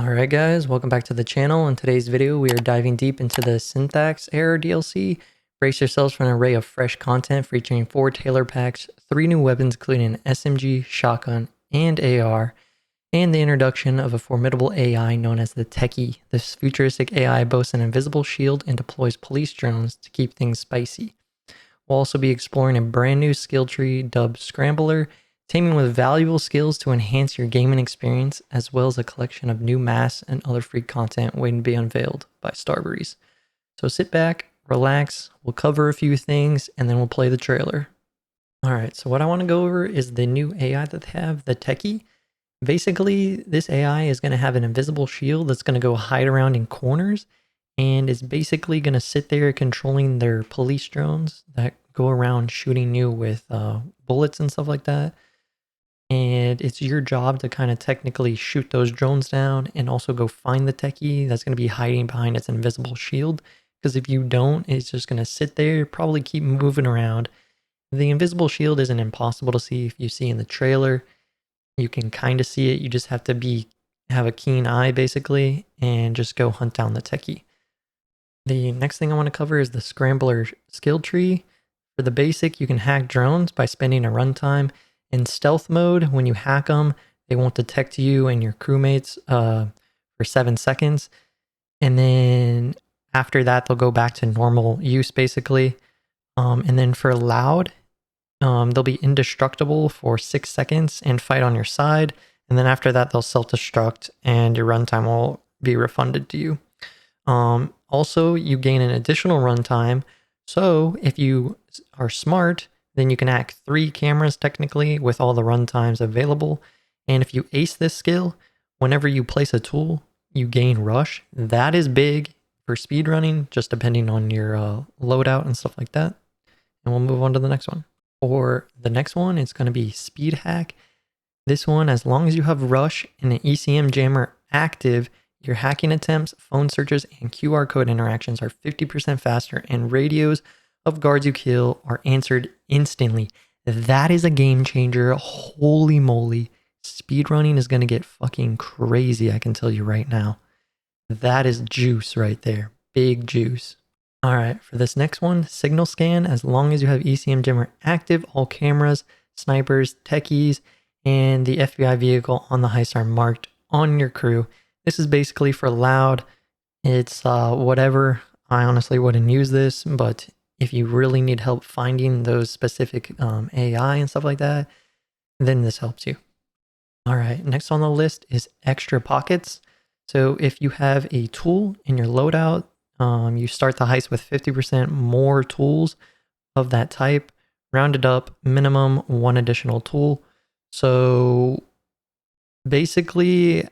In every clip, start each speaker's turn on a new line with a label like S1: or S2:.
S1: Alright guys, welcome back to the channel. In today's video, we are diving deep into the Syntax Error DLC. Brace yourselves for an array of fresh content featuring 4 Tailor packs, 3 new weapons including an SMG, shotgun, and AR, and the introduction of a formidable AI known as the Techie. This futuristic AI boasts an invisible shield and deploys police drones to keep things spicy. We'll also be exploring a brand new skill tree dubbed Scrambler, teaming with valuable skills to enhance your gaming experience, as well as a collection of new masks and other free content waiting to be unveiled by Starbreeze. So sit back, relax, we'll cover a few things, and then we'll play the trailer. Alright, so what I want to go over is the new AI that they have, the Techie. Basically, this AI is going to have an invisible shield that's going to go hide around in corners, and is basically going to sit there controlling their police drones that go around shooting you with bullets and stuff like that. And it's your job to kind of technically shoot those drones down and also go find the Techie that's going to be hiding behind its invisible shield. Because if you don't, it's just going to sit there, probably keep moving around. The invisible shield isn't impossible to see. If you see in the trailer, you can kind of see it. You just have to have a keen eye basically and just go hunt down the Techie. The next thing I want to cover is the Scrambler skill tree. For the basic, you can hack drones by spending a runtime. In stealth mode, when you hack them, they won't detect you and your crewmates for 7 seconds. And then after that, they'll go back to normal use, basically. And then for loud, they'll be indestructible for 6 seconds and fight on your side. And then after that, they'll self-destruct and your runtime will be refunded to you. Also, you gain an additional runtime. So if you are smart, then you can hack 3 cameras technically with all the runtimes available. And if you ace this skill, whenever you place a tool, you gain rush. That is big for speedrunning, just depending on your loadout and stuff like that. And we'll move on to the next one. For the next one, it's going to be speed hack. This one, as long as you have rush and an ECM jammer active, your hacking attempts, phone searches, and QR code interactions are 50% faster, and radios of guards you kill are answered instantly. That is a game changer. Holy moly. Speedrunning is going to get fucking crazy, I can tell you right now. That is juice right there. Big juice. Alright, for this next one, signal scan. As long as you have ECM jammer active, all cameras, snipers, techies, and the FBI vehicle on the heist are marked on your crew. This is basically for loud. It's whatever. I honestly wouldn't use this, but if you really need help finding those specific AI and stuff like that, then this helps you. All right, next on the list is extra pockets. So if you have a tool in your loadout, you start the heist with 50% more tools of that type, rounded up, minimum 1 additional tool. So basically,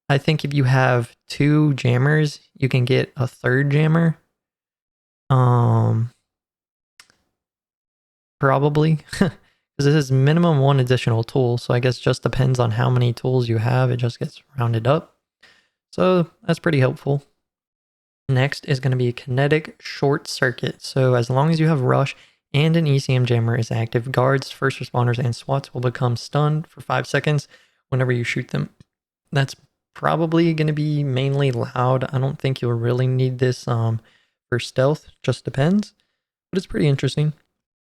S1: I think if you have 2 jammers, you can get a 3rd jammer. Probably, because this is minimum 1 additional tool, so I guess just depends on how many tools you have, it just gets rounded up. So that's pretty helpful. Next is going to be kinetic short circuit. So as long as you have rush and an ECM jammer is active, guards, first responders, and SWATs will become stunned for 5 seconds whenever you shoot them. That's probably going to be mainly loud. I don't think you'll really need this for stealth, just depends, but it's pretty interesting.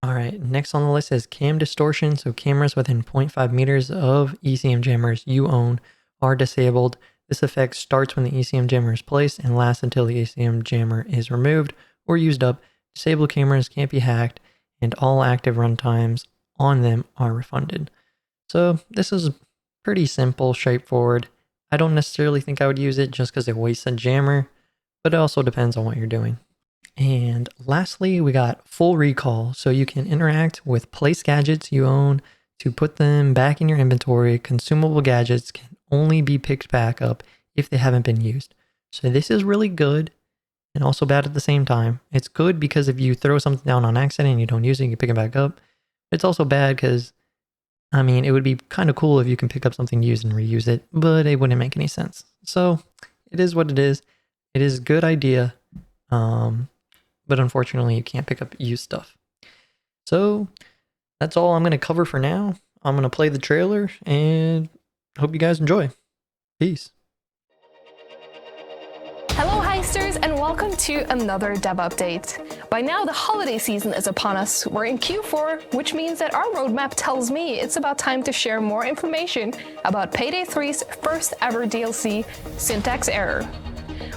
S1: All right, next on the list is cam distortion. So cameras within 0.5 meters of ECM jammers you own are disabled. This effect starts when the ECM jammer is placed and lasts until the ECM jammer is removed or used up. Disabled cameras can't be hacked, and all active runtimes on them are refunded. So this is pretty simple, straightforward. I don't necessarily think I would use it just because it wastes a jammer, but it also depends on what you're doing. And lastly, we got full recall. So you can interact with place gadgets you own to put them back in your inventory. Consumable gadgets can only be picked back up if they haven't been used. So this is really good and also bad at the same time. It's good because if you throw something down on accident and you don't use it, you can pick it back up. It's also bad because, I mean, it would be kind of cool if you can pick up something used and reuse it, but it wouldn't make any sense. So it is what it is. It is a good idea. But unfortunately, you can't pick up used stuff. So that's all I'm going to cover for now. I'm going to play the trailer and hope you guys enjoy. Peace.
S2: Hello Heisters, and welcome to another dev update. By now the holiday season is upon us. We're in Q4, which means that our roadmap tells me it's about time to share more information about Payday 3's first ever DLC, Syntax Error.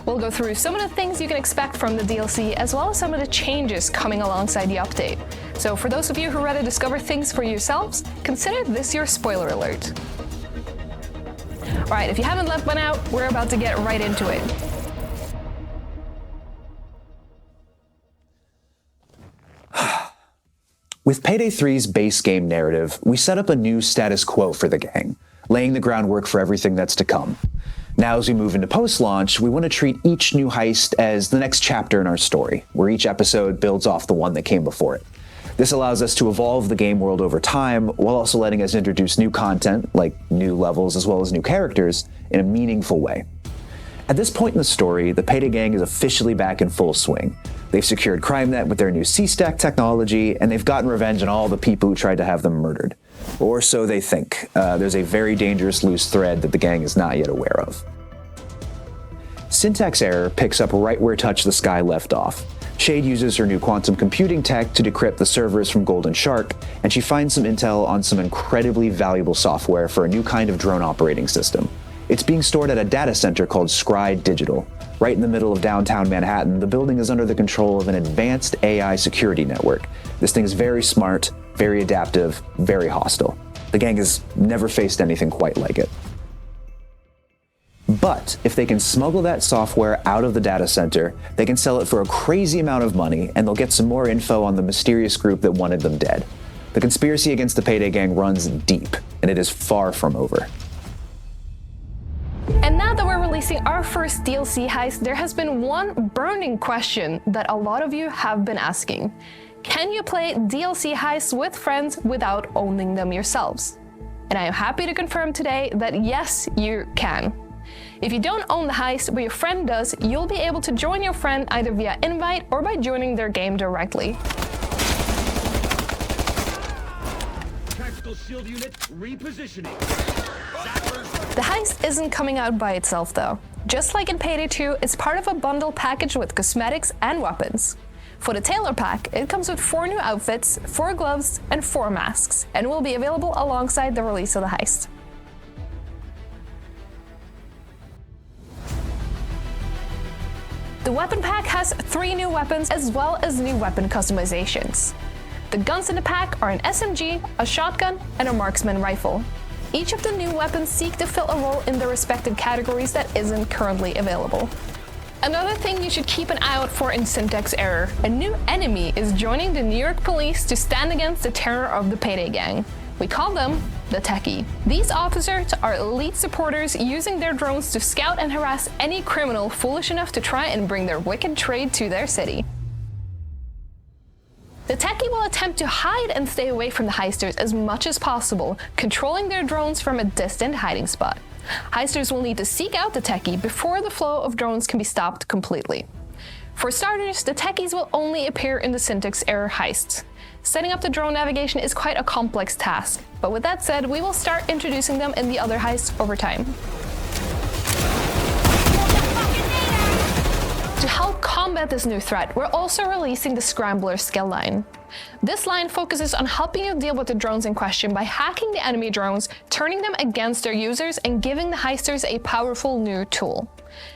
S2: We'll go through some of the things you can expect from the DLC, as well as some of the changes coming alongside the update. So for those of you who rather discover things for yourselves, consider this your spoiler alert. Alright, if you haven't left by now, we're about to get right into it.
S3: With Payday 3's base game narrative, we set up a new status quo for the gang, laying the groundwork for everything that's to come. Now as we move into post-launch, we want to treat each new heist as the next chapter in our story, where each episode builds off the one that came before it. This allows us to evolve the game world over time, while also letting us introduce new content, like new levels as well as new characters, in a meaningful way. At this point in the story, the Payday gang is officially back in full swing. They've secured CrimeNet with their new C-Stack technology, and they've gotten revenge on all the people who tried to have them murdered. Or so they think. There's a very dangerous loose thread that the gang is not yet aware of. Syntax Error picks up right where Touch the Sky left off. Shade uses her new quantum computing tech to decrypt the servers from Golden Shark, and she finds some intel on some incredibly valuable software for a new kind of drone operating system. It's being stored at a data center called Scry Digital. Right in the middle of downtown Manhattan, the building is under the control of an advanced AI security network. This thing is very smart, very adaptive, very hostile. The gang has never faced anything quite like it. But if they can smuggle that software out of the data center, they can sell it for a crazy amount of money, and they'll get some more info on the mysterious group that wanted them dead. The conspiracy against the Payday gang runs deep, and it is far from over.
S2: And now that we're releasing our first DLC heist, there has been one burning question that a lot of you have been asking. Can you play DLC heists with friends without owning them yourselves? And I am happy to confirm today that yes, you can. If you don't own the heist, but your friend does, you'll be able to join your friend either via invite or by joining their game directly.
S4: Tactical shield unit repositioning.
S2: The heist isn't coming out by itself though. Just like in Payday 2, it's part of a bundle package with cosmetics and weapons. For the Tailor Pack, it comes with 4 new outfits, 4 gloves, and 4 masks, and will be available alongside the release of the heist. The Weapon Pack has 3 new weapons as well as new weapon customizations. The guns in the pack are an SMG, a shotgun, and a marksman rifle. Each of the new weapons seek to fill a role in their respective categories that isn't currently available. Another thing you should keep an eye out for in Syntax Error: a new enemy is joining the New York police to stand against the terror of the Payday gang. We call them the Techie. These officers are elite supporters using their drones to scout and harass any criminal foolish enough to try and bring their wicked trade to their city. The Techie will attempt to hide and stay away from the heisters as much as possible, controlling their drones from a distant hiding spot. Heisters will need to seek out the Techie before the flow of drones can be stopped completely. For starters, the Techies will only appear in the Syntax Error heists. Setting up the drone navigation is quite a complex task, but with that said, we will start introducing them in the other heists over time. To help combat this new threat, we're also releasing the Scrambler skill line. This line focuses on helping you deal with the drones in question by hacking the enemy drones, turning them against their users, and giving the heisters a powerful new tool.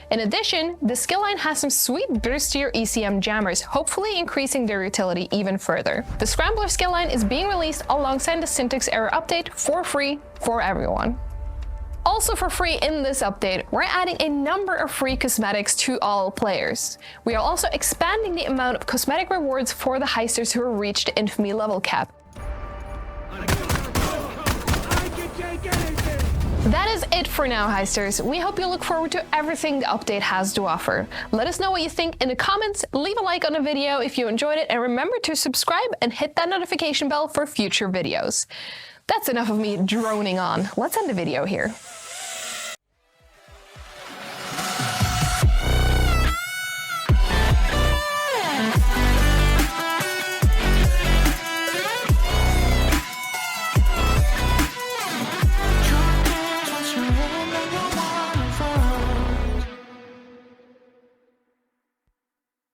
S2: In addition, the skill line has some sweet burstier ECM jammers, hopefully increasing their utility even further. The Scrambler skill line is being released alongside the Syntax Error update for free for everyone. Also for free in this update, we're adding a number of free cosmetics to all players. We are also expanding the amount of cosmetic rewards for the heisters who reach the infamy level cap. That is it for now, heisters. We hope you look forward to everything the update has to offer. Let us know what you think in the comments, leave a like on the video if you enjoyed it, and remember to subscribe and hit that notification bell for future videos. That's enough of me droning on. Let's end the video here.